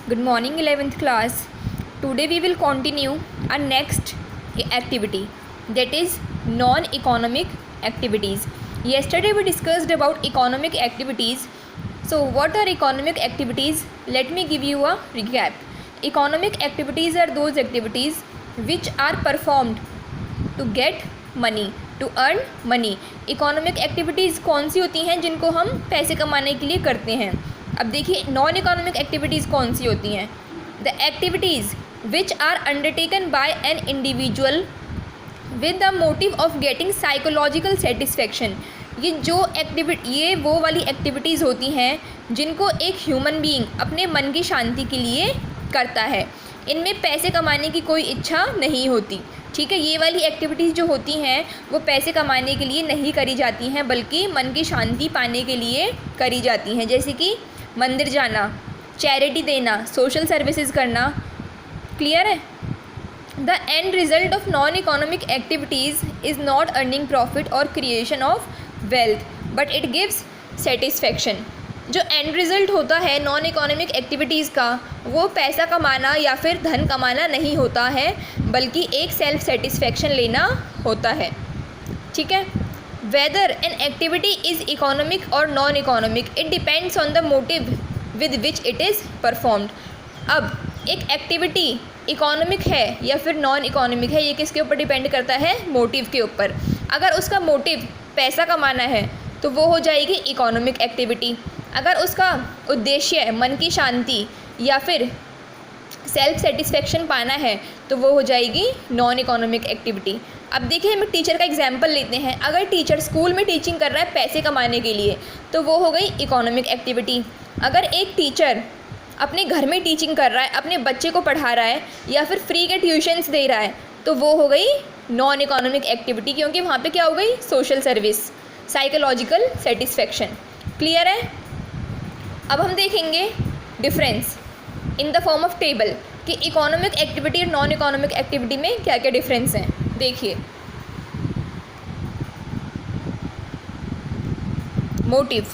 Good morning 11th class. Today we will continue our next activity, that is non-economic activities. Yesterday we discussed about economic activities. So what are economic activities? Let me give you a recap. Economic activities are those activities which are performed to get money, to earn money. Economic activities कौन सी होती हैं जिनको हम पैसे कमाने के लिए करते हैं. अब देखिए नॉन इकोनॉमिक एक्टिविटीज़ कौन सी होती हैं. The activities which are undertaken by an individual with the motive of getting psychological satisfaction. ये वो वाली एक्टिविटीज़ होती हैं जिनको एक ह्यूमन बीइंग अपने मन की शांति के लिए करता है. इनमें पैसे कमाने की कोई इच्छा नहीं होती. ठीक है, ये वाली एक्टिविटीज़ जो होती हैं वो पैसे कमाने के लिए नहीं करी जाती हैं बल्कि मन की शांति पाने के लिए करी जाती हैं. जैसे कि मंदिर जाना, चैरिटी देना, सोशल सर्विसेज करना. क्लियर है. The end result of non economic activities is not earning profit और creation of wealth but it gives satisfaction. जो एंड रिज़ल्ट होता है नॉन इकोनॉमिक एक्टिविटीज़ का वो पैसा कमाना या फिर धन कमाना नहीं होता है बल्कि एक सेल्फ सेटिस्फेक्शन लेना होता है. ठीक है. Whether an activity is economic और non economic it depends on the motive with which it is performed. अब एक एक्टिविटी इकोनॉमिक है या फिर नॉन इकोनॉमिक है ये किसके ऊपर डिपेंड करता है? मोटिव के ऊपर. अगर उसका मोटिव पैसा कमाना है तो वो हो जाएगी इकोनॉमिक एक्टिविटी. अगर उसका उद्देश्य मन की शांति या फिर सेल्फ सेटिस्फेक्शन पाना है तो वो हो जाएगी नॉन इकोनॉमिक एक्टिविटी. अब देखिए हम टीचर का एग्जांपल लेते हैं. अगर टीचर स्कूल में टीचिंग कर रहा है पैसे कमाने के लिए तो वो हो गई इकोनॉमिक एक्टिविटी. अगर एक टीचर अपने घर में टीचिंग कर रहा है, अपने बच्चे को पढ़ा रहा है या फिर फ्री के ट्यूशन्स दे रहा है तो वो हो गई नॉन इकोनॉमिक एक्टिविटी क्योंकि वहाँ पे क्या हो गई? Social service, psychological satisfaction. Clear है. अब हम देखेंगे difference in the form of table कि इकोनॉमिक एक्टिविटी और नॉन इकोनॉमिक एक्टिविटी में क्या क्या डिफरेंस हैं. देखिए motive.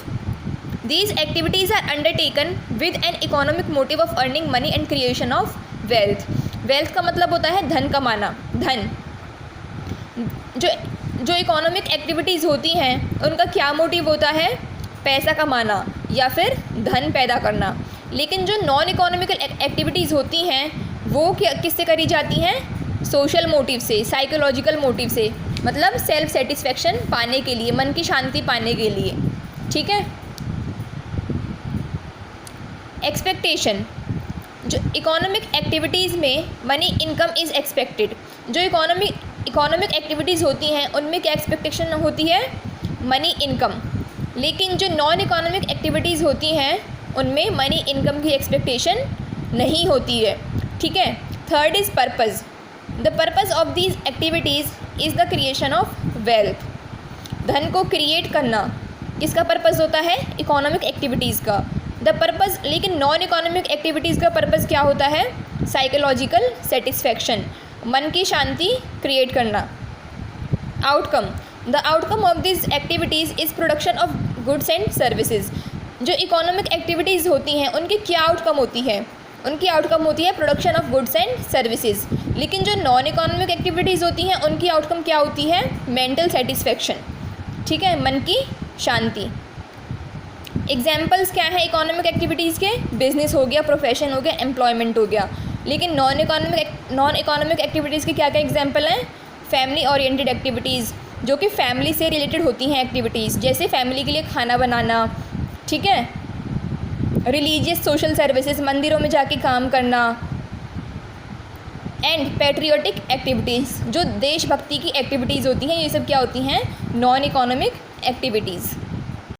These activities are undertaken with an economic motive of earning money and creation of wealth. Wealth का मतलब होता है धन कमाना, धन. जो इकोनॉमिक एक्टिविटीज़ होती हैं उनका क्या मोटिव होता है? पैसा कमाना या फिर धन पैदा करना. लेकिन जो नॉन इकोनॉमिकल एक्टिविटीज़ होती हैं वो किससे करी जाती हैं? सोशल मोटिव से, साइकोलॉजिकल मोटिव से, मतलब सेल्फ सेटिस्फेक्शन पाने के लिए, मन की शांति पाने के लिए. ठीक है. एक्सपेक्टेशन. जो इकोनॉमिक एक्टिविटीज़ में मनी इनकम इज़ एक्सपेक्टेड. जो इकोनॉमिक एक्टिविटीज़ होती हैं उनमें क्या एक्सपेक्टेशन होती है? Money income. लेकिन जो नॉन इकोनॉमिक एक्टिविटीज़ होती हैं उनमें मनी इनकम की एक्सपेक्टेशन नहीं होती है. ठीक है. Third is purpose. The purpose of these activities is the creation of wealth. धन को क्रिएट करना किसका पर्पज़ होता है? इकोनॉमिक एक्टिविटीज़ का. The purpose. लेकिन नॉन इकोनॉमिक एक्टिविटीज़ का पर्पज़ क्या होता है? साइकोलॉजिकल सेटिस्फेक्शन, मन की शांति क्रिएट करना. Outcome. The outcome of this activities is production of goods and services. जो इकोनॉमिक एक्टिविटीज़ होती हैं उनकी क्या आउटकम होती है? उनकी आउटकम होती है production of goods and services. लेकिन जो नॉन इकोनॉमिक एक्टिविटीज़ होती हैं उनकी आउटकम क्या होती है? Mental satisfaction. ठीक है, मन की शांति. एग्जाम्पल्स क्या है इकोनॉमिक एक्टिविटीज़ के? बिजनेस हो गया, प्रोफेशन हो गया, एम्प्लॉयमेंट हो गया. लेकिन नॉन इकोनॉमिक एक्टिविटीज़ के क्या क्या एग्जाम्पल हैं? फैमिली ओरिएंटेड एक्टिविटीज़ जो कि फैमिली से रिलेटेड होती हैं एक्टिविटीज़, जैसे फैमिली के लिए खाना बनाना. ठीक है. रिलीजियस सोशल सर्विसेज, मंदिरों में जाके काम करना. एंड पैट्रियोटिक एक्टिविटीज़ जो देशभक्ति की एक्टिविटीज़ होती हैं ये सब क्या होती हैं? Non economic activities.